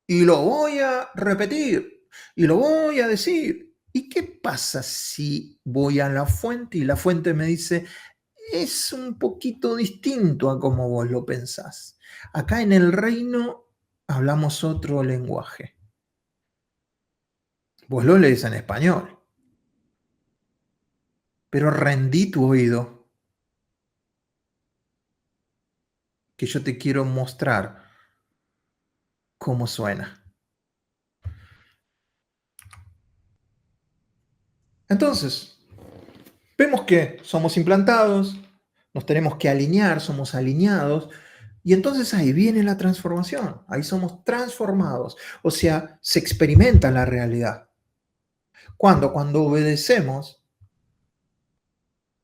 Y lo voy a repetir. Y lo voy a decir. ¿Y qué pasa si voy a la fuente y la fuente me dice, es un poquito distinto a como vos lo pensás? Acá en el reino hablamos otro lenguaje. Vos lo lees en español. Pero rendí tu oído, que yo te quiero mostrar cómo suena. Entonces, vemos que somos implantados, nos tenemos que alinear, somos alineados, y entonces ahí viene la transformación, ahí somos transformados, o sea, se experimenta la realidad. Cuando obedecemos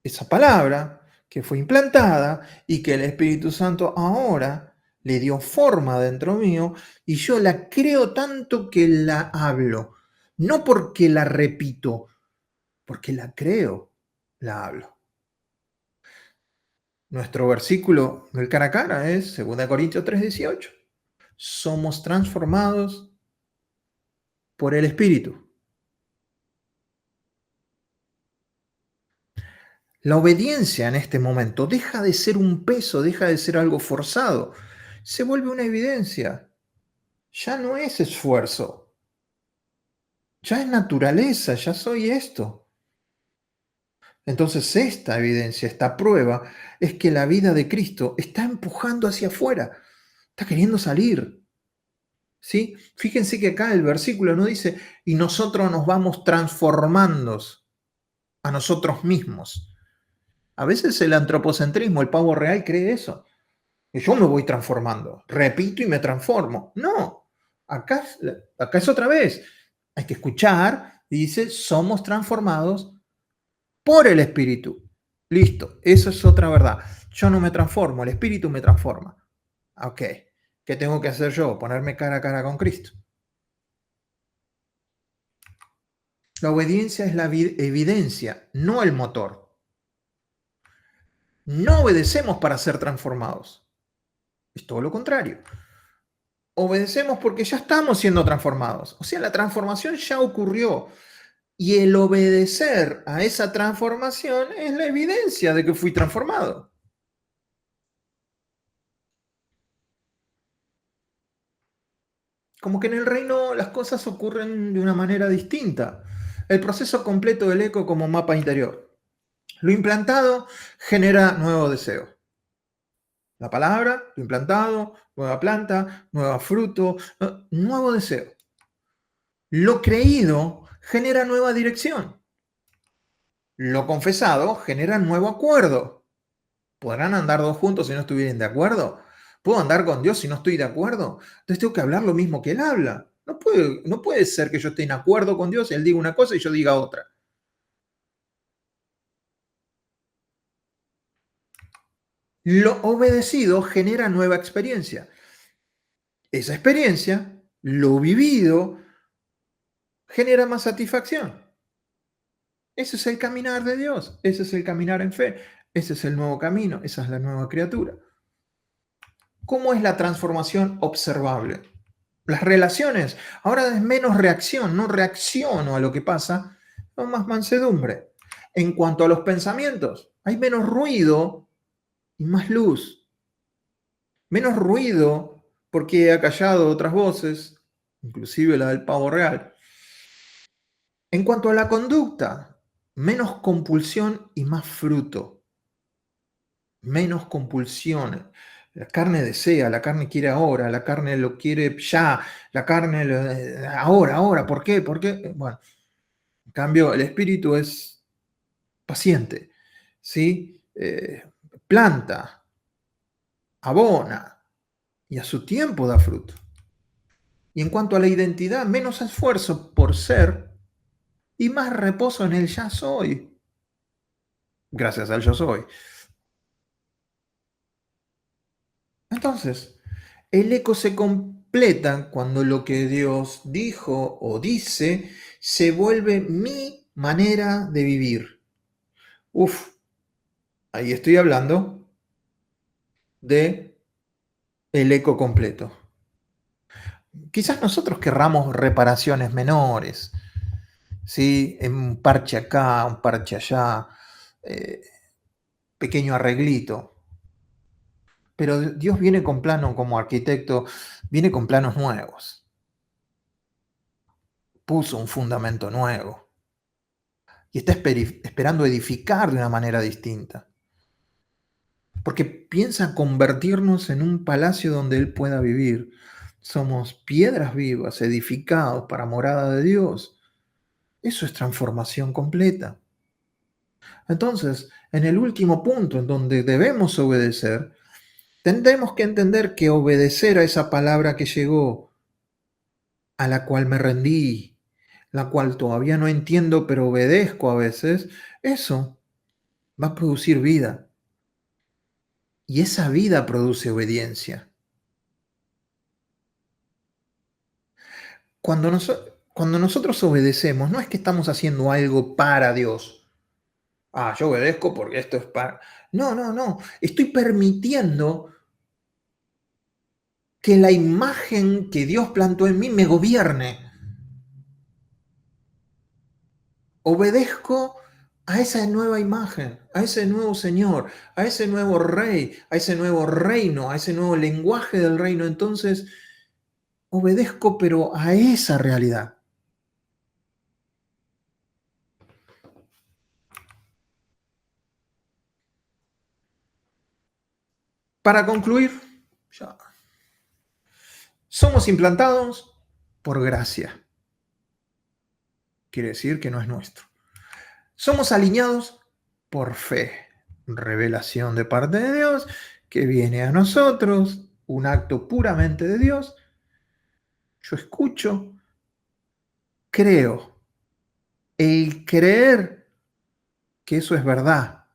esa palabra que fue implantada y que el Espíritu Santo ahora le dio forma dentro mío y yo la creo tanto que la hablo, no porque la repito, porque la creo, la hablo. Nuestro versículo del cara a cara es 2 Corintios 3:18. Somos transformados por el Espíritu. La obediencia en este momento deja de ser un peso, deja de ser algo forzado, se vuelve una evidencia. Ya no es esfuerzo, ya es naturaleza, ya soy esto. Entonces esta evidencia, esta prueba, es que la vida de Cristo está empujando hacia afuera, está queriendo salir. ¿Sí? Fíjense que acá el versículo no dice, y nosotros nos vamos transformando a nosotros mismos. A veces el antropocentrismo, el pavo real, cree eso, que yo me voy transformando, repito y me transformo. No, acá es otra vez. Hay que escuchar, y dice, somos transformados por el Espíritu. Listo, eso es otra verdad. Yo no me transformo, el Espíritu me transforma. Ok, ¿qué tengo que hacer yo? Ponerme cara a cara con Cristo. La obediencia es la evidencia, no el motor. No obedecemos para ser transformados. Es todo lo contrario. Obedecemos porque ya estamos siendo transformados. O sea, la transformación ya ocurrió. Y el obedecer a esa transformación es la evidencia de que fui transformado. Como que en el reino las cosas ocurren de una manera distinta. El proceso completo del eco como mapa interior. Lo implantado genera nuevo deseo. La palabra, lo implantado, nueva planta, nuevo fruto, nuevo deseo. Lo creído genera nueva dirección. Lo confesado genera nuevo acuerdo. ¿Podrán andar dos juntos si no estuvieran de acuerdo? ¿Puedo andar con Dios si no estoy de acuerdo? Entonces tengo que hablar lo mismo que Él habla. No puede ser que yo esté en acuerdo con Dios y Él diga una cosa y yo diga otra. Lo obedecido genera nueva experiencia. Esa experiencia, lo vivido, genera más satisfacción. Ese es el caminar de Dios. Ese es el caminar en fe. Ese es el nuevo camino. Esa es la nueva criatura. ¿Cómo es la transformación observable? Las relaciones. Ahora es menos reacción. No reacciono a lo que pasa. No más mansedumbre. En cuanto a los pensamientos, hay menos ruido y más luz. Menos ruido porque he callado otras voces, inclusive la del pavo real. En cuanto a la conducta, menos compulsión y más fruto. Menos compulsiones. La carne desea, la carne quiere ahora, la carne lo quiere ya, la carne ahora, ¿por qué? ¿Por qué? Bueno, en cambio el espíritu es paciente, ¿sí? Planta, abona y a su tiempo da fruto. Y en cuanto a la identidad, menos esfuerzo por ser y más reposo en el ya soy, gracias al yo soy. Entonces, el eco se completa cuando lo que Dios dijo o dice se vuelve mi manera de vivir. Uf, ahí estoy hablando de el eco completo. Quizás nosotros querramos reparaciones menores, ¿sí? Un parche acá, un parche allá, eh, pequeño arreglito. Pero Dios viene con plano como arquitecto, viene con planos nuevos. Puso un fundamento nuevo y está esperando edificar de una manera distinta. Porque piensa convertirnos en un palacio donde Él pueda vivir. Somos piedras vivas, edificados para morada de Dios. Eso es transformación completa. Entonces, en el último punto en donde debemos obedecer, tendremos que entender que obedecer a esa palabra que llegó, a la cual me rendí, la cual todavía no entiendo, pero obedezco a veces, eso va a producir vida. Y esa vida produce obediencia. Cuando nosotros obedecemos, no es que estamos haciendo algo para Dios. Ah, yo obedezco porque esto es para... No, no, no. Estoy permitiendo que la imagen que Dios plantó en mí me gobierne. Obedezco a esa nueva imagen, a ese nuevo Señor, a ese nuevo Rey, a ese nuevo reino, a ese nuevo lenguaje del reino. Entonces, obedezco, pero a esa realidad. Para concluir, ya, somos implantados por gracia. Quiere decir que no es nuestro. Somos alineados por fe, revelación de parte de Dios, que viene a nosotros, un acto puramente de Dios. Yo escucho, creo. El creer que eso es verdad,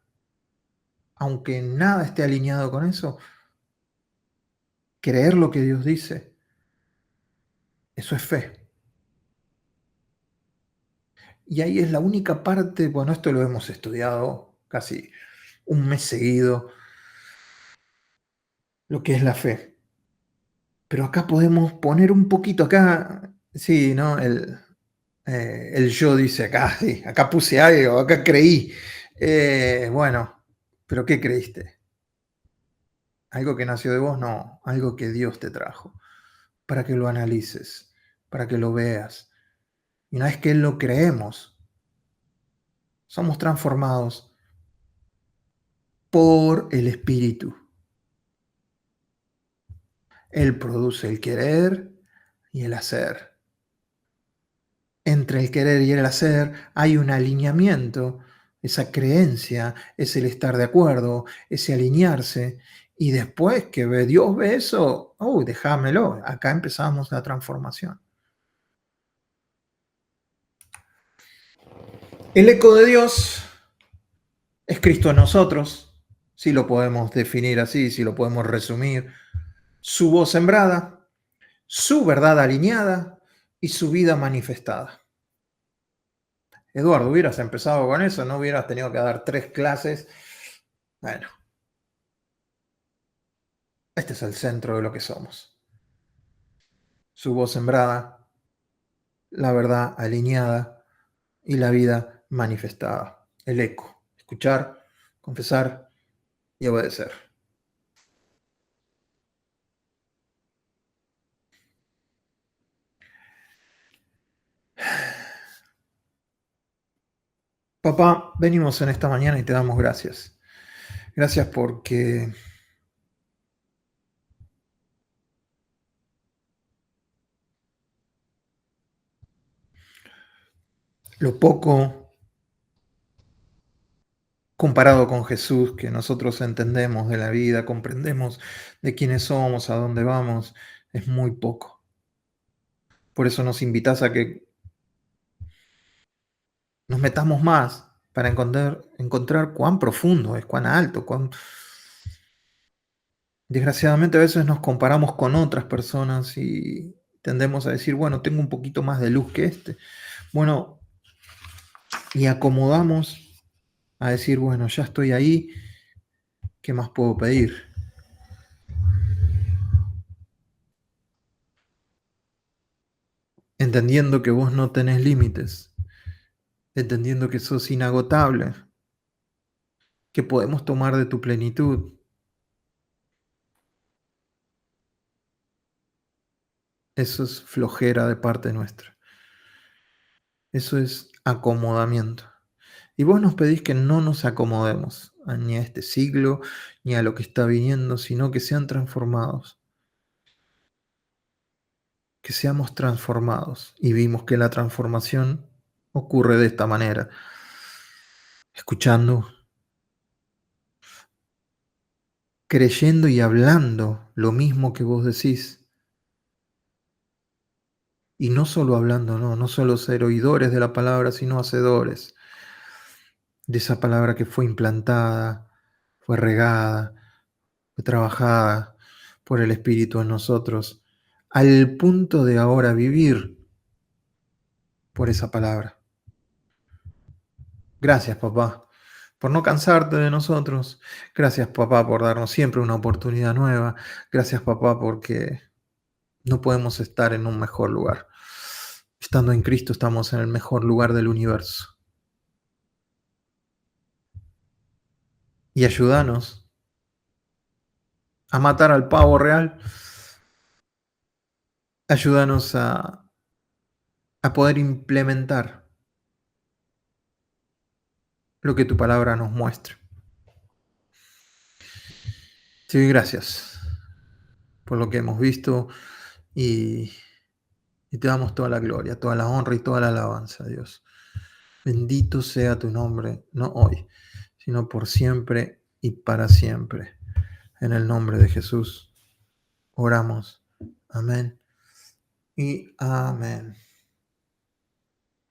aunque nada esté alineado con eso, creer lo que Dios dice, eso es fe. Y ahí es la única parte, bueno, esto lo hemos estudiado casi un mes seguido, lo que es la fe. Pero acá podemos poner un poquito, acá, sí, ¿no? El yo dice acá, sí, acá puse algo, acá creí. Bueno, pero ¿qué creíste? ¿Algo que nació de vos? No, algo que Dios te trajo. para que lo analices, para que lo veas. Y una vez que lo creemos, somos transformados por el Espíritu. Él produce el querer y el hacer. Entre el querer y el hacer hay un alineamiento. Esa creencia es el estar de acuerdo, ese alinearse. Y después que Dios ve eso, déjamelo. Acá empezamos la transformación. El eco de Dios es Cristo en nosotros, si lo podemos definir así, si lo podemos resumir. Su voz sembrada, su verdad alineada y su vida manifestada. Eduardo, hubieras empezado con eso, no hubieras tenido que dar 3 clases. Bueno, este es el centro de lo que somos. Su voz sembrada, la verdad alineada y la vida manifestada. El eco, escuchar, confesar y obedecer. Papá, venimos en esta mañana y te damos gracias. Gracias porque lo poco comparado con Jesús que nosotros entendemos de la vida, comprendemos de quiénes somos, a dónde vamos, es muy poco. Por eso nos invitas a que nos metamos más para encontrar cuán profundo es, cuán alto, cuán... Desgraciadamente a veces nos comparamos con otras personas y tendemos a decir, bueno, tengo un poquito más de luz que este. Bueno, y acomodamos a decir, bueno, ya estoy ahí, ¿qué más puedo pedir? Entendiendo que vos no tenés límites, entendiendo que sos inagotable, que podemos tomar de tu plenitud. Eso es flojera de parte nuestra. Eso es acomodamiento. Y vos nos pedís que no nos acomodemos ni a este siglo, ni a lo que está viniendo, sino que sean transformados. Que seamos transformados. Y vimos que la transformación ocurre de esta manera. Escuchando, creyendo y hablando lo mismo que vos decís. Y no solo hablando, no solo ser oidores de la palabra, sino hacedores de esa palabra que fue implantada, fue regada, fue trabajada por el Espíritu en nosotros, al punto de ahora vivir por esa palabra. Gracias, papá, por no cansarte de nosotros. Gracias, papá, por darnos siempre una oportunidad nueva. Gracias, papá, porque no podemos estar en un mejor lugar. Estando en Cristo estamos en el mejor lugar del universo. Y ayúdanos a matar al pavo real. Ayúdanos a poder implementar lo que tu palabra nos muestra. Te doy gracias por lo que hemos visto y te damos toda la gloria, toda la honra y toda la alabanza, Dios. Bendito sea tu nombre, no hoy, sino por siempre y para siempre. En el nombre de Jesús oramos. Amén y amén.